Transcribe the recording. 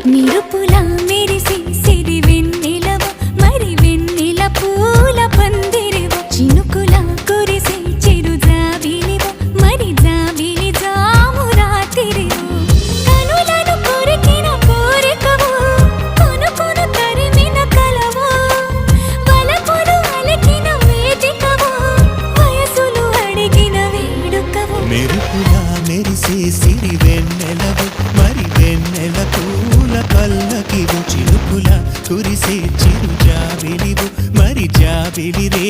నిరుపులా మెరిసి సిరి వెన్నెలవు మరి వెన్నెల పూల పందిరివు చినుకులా కురిసి చిరు జాబిలివు మరి జాబిలి జాము రాత్రివు కనులను కొరికిన కోరికవు కొనుకొను తరిమిన కలవు వలపులు అలికిన వేదికవు వయసులు అడిగిన వేడుకవు మెరుపులా మెరిసే సిరి వెన్నెలవు మరి వెన్నెల పూల పల్లకివు చినుకుల కురిసే చిరు జాబిలివు మరి జాబిలి రే